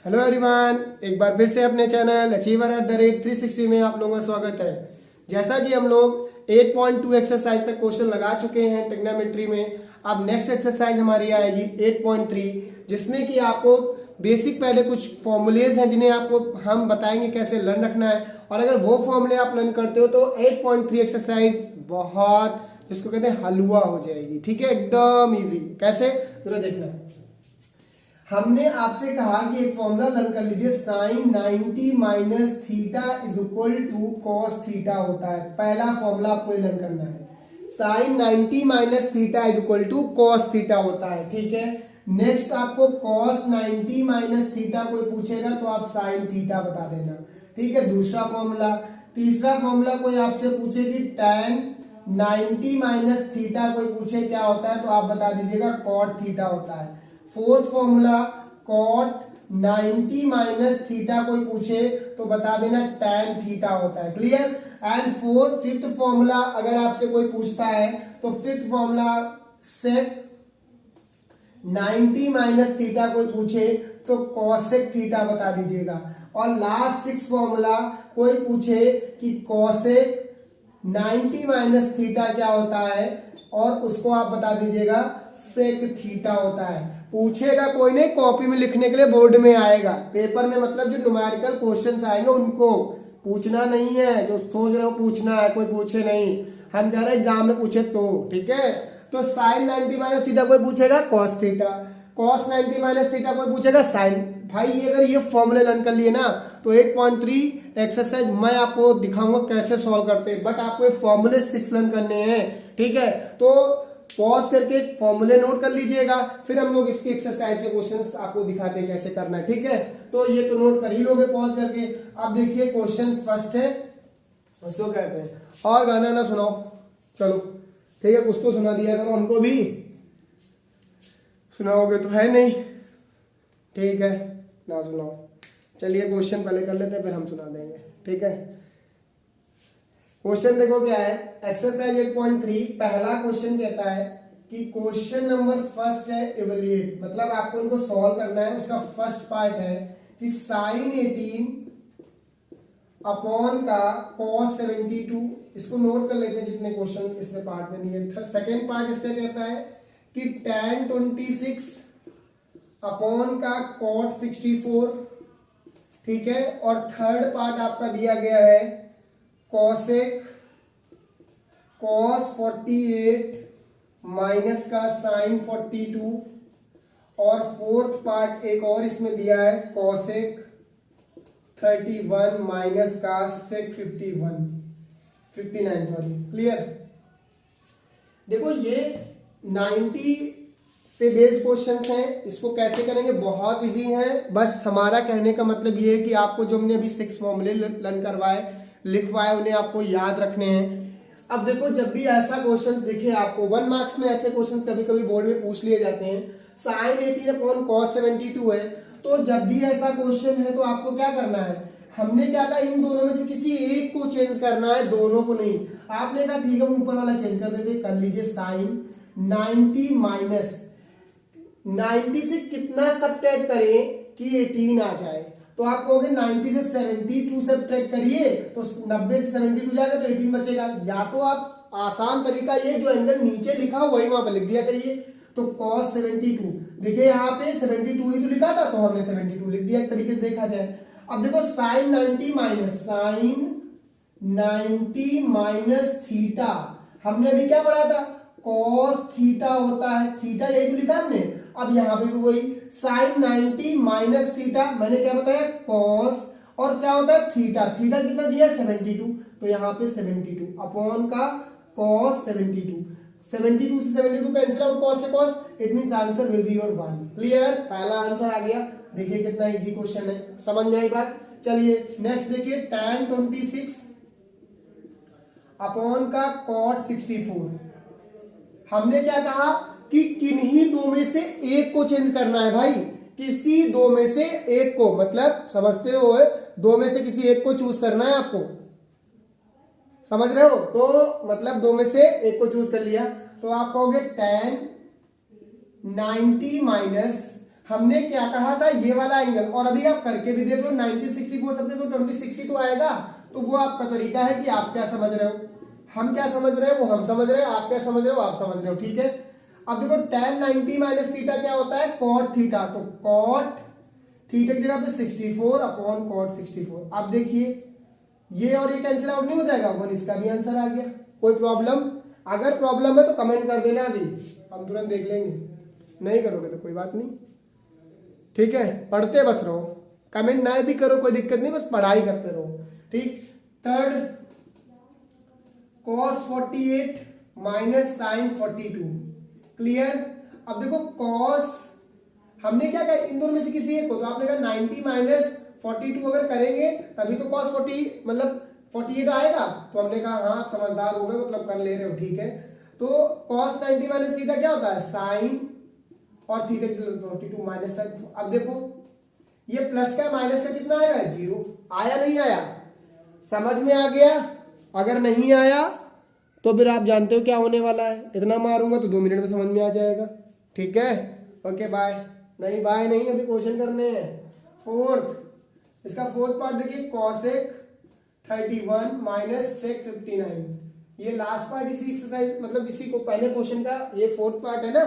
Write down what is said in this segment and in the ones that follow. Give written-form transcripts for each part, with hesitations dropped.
Hello everyone, एक बार फिर से अपने channel achiever at the rate 360 में आप लोगों का स्वागत है। जैसा कि हम लोग 8.2 एक्सरसाइज पे क्वेश्चन लगा चुके हैं ट्रिग्नोमेट्री में। अब नेक्स्ट एक्सरसाइज हमारी आएगी 8.3, जिसमें कि आपको बेसिक पहले कुछ फॉर्मूलेज हैं जिन्हें आपको हम बताएंगे कैसे लर्न रखना है। और अगर वो फॉर्मूले आप लर्न करते हो तो 8.3 एक्सरसाइज बहुत जिसको कहते हैं हलवा हो जाएगी। ठीक है, एकदम इजी। कैसे जरा देखना। हमने आपसे कहा कि एक फॉर्मूला लर्न कर लीजिए, sine 90 minus theta is equal to cos theta होता है। पहला फॉर्मूला आपको लर्न करना है, sine 90 minus theta is equal to cos theta होता है। ठीक है, नेक्स्ट आपको कॉस 90 माइनस थीटा कोई पूछेगा तो आप साइन थीटा बता देना। ठीक है, दूसरा फॉर्मूला। तीसरा फॉर्मूला कोई आपसे पूछे कि tan 90 माइनस थीटा कोई पूछे क्या होता है तो आप बता दीजिएगा कॉट थीटा होता है। Fourth formula cot 90 minus theta कोई पूछे तो बता देना tan थीटा होता है। क्लियर। एंड फिफ्थ फॉर्मूला अगर आपसे कोई पूछता है तो फिफ्थ फॉर्मूला सेक 90 माइनस थीटा कोई पूछे तो कॉसेक थीटा बता दीजिएगा। और लास्ट सिक्स फॉर्मूला कोई पूछे कि कॉसेक 90 माइनस थीटा क्या होता है और उसको आप बता दीजिएगा सेक थीटा होता है। पूछेगा कोई नहीं, कॉपी में लिखने के लिए बोर्ड में आएगा। पेपर में मतलब जो न्यूमेरिकल क्वेश्चंस आएंगे उनको पूछना नहीं है, जो सोच रहे हो पूछना है, कोई पूछे नहीं। हम कह रहे हैं एग्जाम में पूछे तो। ठीक है, तो साइन 90 माइनस थीटा कोई पूछेगा cos theta, cos 90 minus theta कोई पूछेगा साइन। भाई ये अगर ये फॉर्मूले लर्न कर लिए ना तो 8.3 एक्सरसाइज मैं आपको दिखाऊंगा कैसे सॉल्व करते हैं, बट आपको फॉर्मूले 6 लर्न करने हैं। ठीक है, तो पॉज करके फॉर्मूले नोट कर लीजिएगा, फिर हम लोग इसके एक्सरसाइज के क्वेश्चंस आपको दिखाते हैं कैसे करना है। ठीक है, तो ये तो नोट कर ही लोगे पॉज करके। अब देखिए क्वेश्चन फर्स्ट है, उसको कहते हैं और गाना ना सुनाओ, चलो ठीक है, कुछ तो सुना दिया करो हमको भी, सुनाओगे तो है नहीं। ठीक है, ना सुनाओ। चलिए क्वेश्चन पहले कर लेते हैं फिर हम सुना देंगे। ठीक है, क्वेश्चन देखो क्या है, एक्सरसाइज 8.3 पहला क्वेश्चन कहता है कि क्वेश्चन नंबर फर्स्ट है इवैल्यूएट, मतलब आपको इनको सॉल्व करना है। उसका फर्स्ट पार्ट है कि साइन 18 अपॉन का कॉस 72। इसको नोट कर लेते हैं जितने क्वेश्चन इसमें पार्ट में नहीं है। सेकेंड पार्ट इसका कहता है कि tan 26 अपॉन का कॉट 64। ठीक है, और थर्ड पार्ट आपका दिया गया है कॉसेक कॉस 48 माइनस का साइन 42। और फोर्थ पार्ट एक और इसमें दिया है कॉसेक 31 माइनस का सेक 59 सॉरी। क्लियर। देखो ये 90 पे बेस्ड क्वेश्चंस हैं, इसको कैसे करेंगे बहुत इजी है। बस हमारा कहने का मतलब ये है कि आपको जो हमने अभी 6 फॉर्मूले लर्न करवाए लिखवाए उन्हें आपको याद रखने हैं। अब देखो जब भी ऐसा क्वेश्चन दिखे आपको 1 मार्क्स में, ऐसे क्वेश्चन कभी कभी बोर्ड में पूछ लिए जाते हैं, साइन 18 अपॉन कॉस 72 है, तो जब भी ऐसा क्वेश्चन है तो आपको क्या करना है, हमने क्या कहा इन दोनों में से किसी एक को चेंज करना है, दोनों को नहीं। आपने कहा ठीक है ऊपर वाला चेंज कर देते, कर लीजिए साइन 90 माइनस 90 से कितना सब्ट्रैक्ट करें कि 18 आ जाए, तो आप कहोगे 90 से 72 सब्ट्रैक्ट करिए तो 90 से 72 जाएगा तो 18 बचेगा। या तो आप आसान तरीका ये जो एंगल नीचे लिखा हो वही वहां पर लिख दिया करिए। तो cos 72 देखिए यहाँ पे 72 ही तो लिखा था तो हमने 72 लिख दिया एक तरीके से देखा जाए। अब देखो साइन 90 माइनस थीटा, हमने अभी क्या पढ़ा था cos थीटा होता है, थीटा यही तो लिखा हमने। अब यहाँ पे भी वही साइन 90 माइनस थीटा, मैंने क्या बताया cos, और क्या होता है थीटा, थीटा कितना दिया 72, तो यहाँ पे 72 अपॉन का cos 72 से 72 कैंसिल आउट, cos से cos, it means answer will be your 1। Clear, पहला आंसर आ गया। देखिए कितना इजी क्वेश्चन है, समझ में आई बात। चलिए नेक्स्ट देखिए tan 26 अपॉन का cot 64। हमने क्या कहा कि किन्हीं दो में से एक को चेंज करना है भाई, किसी दो में से एक को, मतलब समझते हो, दो में से किसी एक को चूज करना है आपको, समझ रहे हो। तो मतलब दो में से एक को चूज कर लिया तो आप कहोगे tan 90 माइनस हमने क्या कहा था, ये वाला एंगल, और अभी आप करके भी देख लो 90 64 सब्जेक्ट को 26 ही तो आएगा। तो वो आपका तरीका है कि आप क्या समझ रहे हो, हम क्या समझ रहे हैं वो हम समझ रहे हैं, आप क्या समझ रहे हो आप समझ रहे हो, ठीक है। अब देखो tan 90 माइनस थीटा क्या होता है, cot थीटा। तो cot थीटा की जगह पे 64 अपॉन cot 64। अब देखिए ये और ये कैंसिल आउट नहीं हो जाएगा, 1 इसका भी आंसर आ गया। कोई प्रॉब्लम, अगर प्रॉब्लम है तो कमेंट कर देना, अभी हम तुरंत देख लेंगे, नहीं करोगे तो कोई बात नहीं, ठीक है। पढ़ते बस रहो, कमेंट ना भी करो कोई दिक्कत नहीं, बस पढ़ाई करते रहो, ठीक। Third cos 48 minus sine 42, clear. अब देखो cos हमने क्या कहा, इन दोनों में से किसी एक को, तो आपने कहा 90 माइनस 42 अगर करेंगे तभी तो cos 40 मतलब 48 आएगा। तो हमने कहा हाँ आप समझदार हो गए, मतलब कर ले रहे हो, ठीक है। तो cos 90 माइनस थीटा क्या होता है, साइन, और थीटा 42 माइनस। अब देखो ये प्लस का माइनस का कितना आएगा, 0। आया नहीं आया, समझ में आ गया। अगर नहीं आया तो फिर आप जानते हो क्या होने वाला है, इतना मारूंगा तो 2 मिनट में समझ में आ जाएगा, ठीक है। ओके बाय, नहीं बाय नहीं, अभी क्वेश्चन करने हैं। फोर्थ, इसका फोर्थ पार्ट देखिए, cosec 31 माइनस sec 59। ये लास्ट पार्ट इसी एक्सरसाइज मतलब इसी को पहले क्वेश्चन का ये फोर्थ पार्ट है ना।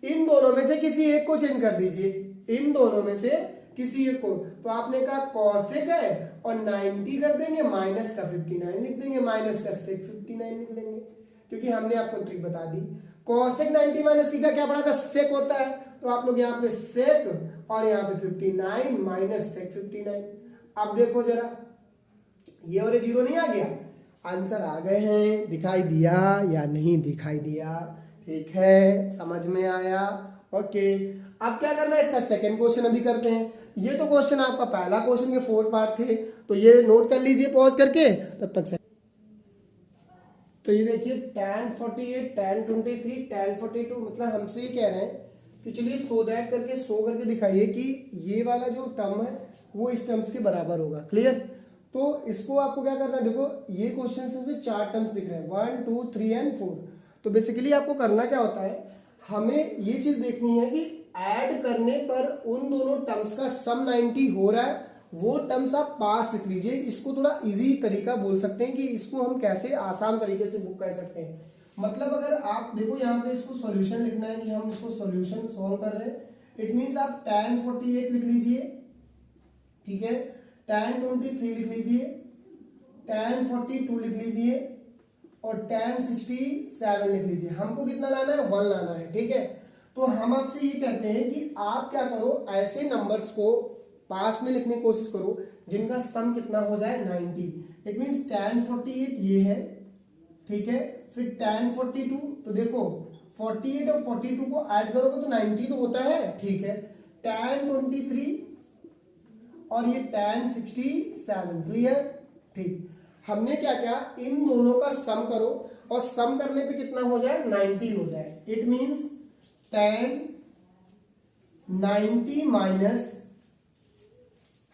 इन दोनों में से किसी एक को चेंज कर दीजिए, इन दोनों में से किसी एक को। तो आपने कहा cosec है और 90 कर देंगे, माइनस का 59 लिख देंगे, माइनस का sec 59 लिख लेंगे, क्योंकि हमने आपको ट्रिक बता दी। cosec 90 माइनस थीटा क्या पढ़ा था, sec होता है। तो आप लोग यहाँ पे sec और यहाँ पे 59 माइनस sec 59। अब देखो जरा, ये और ये 0 नहीं आ गया, आंसर आ गए हैं, दिखाई दिया या नहीं दिखाई दिया, ठीक है, समझ में आया। ओके, अब क्या करना है, इसका सेकंड क्वेश्चन अभी करते हैं। ये तो क्वेश्चन आपका पहला क्वेश्चन के 4 पार्ट थे, तो ये नोट कर लीजिए पॉज करके तब तक से। तो ये देखिए tan 48 tan 23 tan 42, मतलब हमसे ये कह रहे हैं कि चलिए सो दैट करके शो करके दिखाइए कि ये वाला जो टर्म है वो इस टर्म्स के बराबर होगा, क्लियर। तो इसको आपको क्या करना है, देखो ये क्वेश्चन में 4 टर्म्स दिख रहे हैं, 1 2 3 एंड 4। तो बेसिकली आपको करना क्या होता है, हमें ये चीज देखनी है कि ऐड करने पर उन दोनों टर्म्स का सम 90 हो रहा है, वो टर्म्स आप पास लिख लीजिए। इसको थोड़ा इजी तरीका बोल सकते हैं कि इसको हम कैसे आसान तरीके से बुक कर सकते हैं। मतलब अगर आप देखो यहाँ पे इसको सॉल्यूशन लिखना है कि हम इसको सॉल्यूशन सॉल्व कर रहे हैं, इट मींस आप tan 48 लिख लीजिए, ठीक है, tan 23 लिख लीजिए, tan 42 लिख लीजिए और tan 67 लिख लीजिए। हमको कितना लाना है, 1 लाना है, ठीक है। तो हम आपसे ये कहते हैं कि आप क्या करो, ऐसे नंबर्स को पास में लिखने की कोशिश करो जिनका सम कितना हो जाए 90। इट मींस tan 48 ये है, ठीक है, फिर tan 42, तो देखो 48 और 42 को ऐड करोगे तो 90 तो होता है, ठीक है, tan 23 और ये tan 67, क्लियर, ठीक। हमने क्या किया, इन दोनों का सम करो और सम करने पे कितना हो जाए, 90 हो जाए। इट मींस tan 90 माइनस,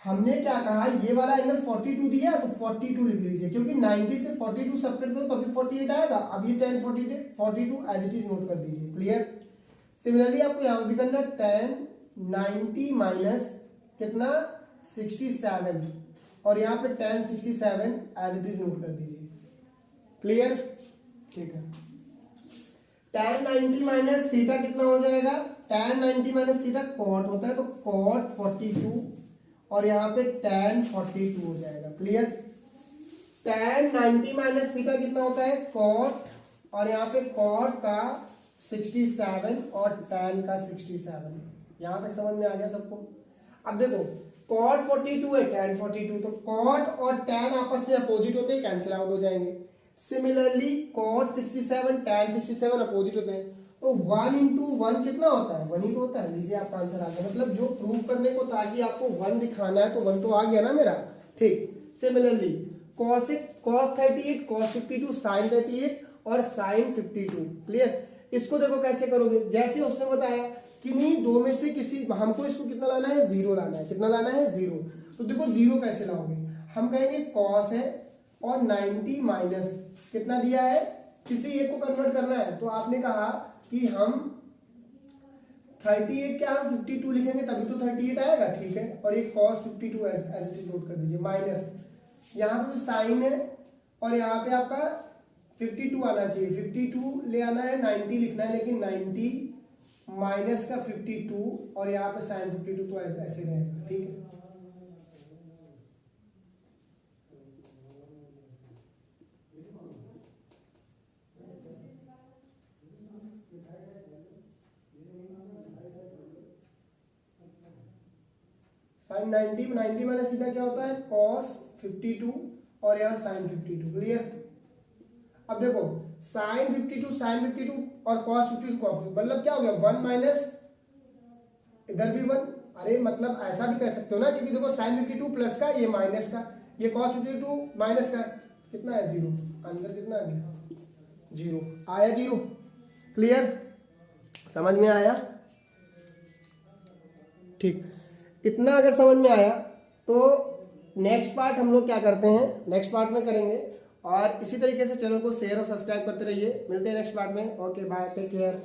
हमने क्या कहा, ये वाला एंगल 42 दिया तो 42 लिख लीजिए, क्योंकि 90 से 42 सब्ट्रैक्ट करो तभी 48 आएगा। अब ये tan 42 as it is note कर दीजिए, क्लियर। सिमिलरली आपको यहां पर भी करना, tan 90 माइनस कितना 67 और यहाँ पे tan 67 as it is note कर दीजिए, क्लियर, ठीक है। tan 90 माइनस थीटा कितना हो जाएगा, tan 90 माइनस थीटा cot होता है, तो cot 42 और यहाँ पे tan 42 हो जाएगा, क्लियर। tan 90 माइनस थीटा कितना होता है, cot, और यहाँ पे cot का 67 और tan का 67। यहां तक समझ में आ गया सबको। अब देखो cot 42 है, tan 42, तो cot और tan आपस में अपोजिट होते हैं, कैंसिल आउट हो जाएंगे। सिमिलरली cot 67 tan 67 अपोजिट होते हैं, तो 1 इंटू 1 कितना होता है, 1 ही तो होता है। लीजिए आपका आंसर आ गया, मतलब जो प्रूव करने को ताकि आपको 1 दिखाना है तो 1 तो आ गया ना मेरा, ठीक। सिमिलरली cos 38 cos 52 sin 38 और sin 52, क्लियर। इसको देखो कैसे करोगे, जैसे उसने बताया कि नहीं दो में से किसी, हमको इसको कितना लाना है, 0 लाना है। कितना लाना है, 0। तो देखो 0 कैसे लाओगे, हम कहेंगे cos है और 90 माइनस कितना दिया है, किसी एक को कन्वर्ट करना है। तो आपने कहा कि हम 38 क्या हम 52 लिखेंगे तभी तो 38 आएगा, ठीक है। और ये cos 52 as it is note कर दीजिए, माइनस यहाँ पे साइन है और यहाँ पे आपका 52 आना चाहिए, 52 ले आना है, 90 लिखना है, लेकिन 90 माइनस का 52 और यहाँ पे साइन 52 तो ऐसे रहेगा, ठीक है। साइन 90 माइनस थीटा क्या होता है, cos 52 और यहाँ साइन 52, क्लियर। अब देखो साइन 52 और cos 52 मतलब क्या हो गया, 1 माइनस इधर भी 1, अरे मतलब ऐसा भी कह सकते हो ना, क्योंकि देखो साइन 52 प्लस का, ये माइनस का, ये cos 52 माइनस का, कितना है 0, आंसर कितना आ गया 0, आया 0, क्लियर, समझ में आया, ठीक। इतना अगर समझ में आया तो नेक्स्ट पार्ट हम लोग क्या करते हैं, नेक्स्ट पार्ट में करेंगे। और इसी तरीके से चैनल को शेयर और सब्सक्राइब करते रहिए। मिलते हैं नेक्स्ट पार्ट में। Okay bye, take care.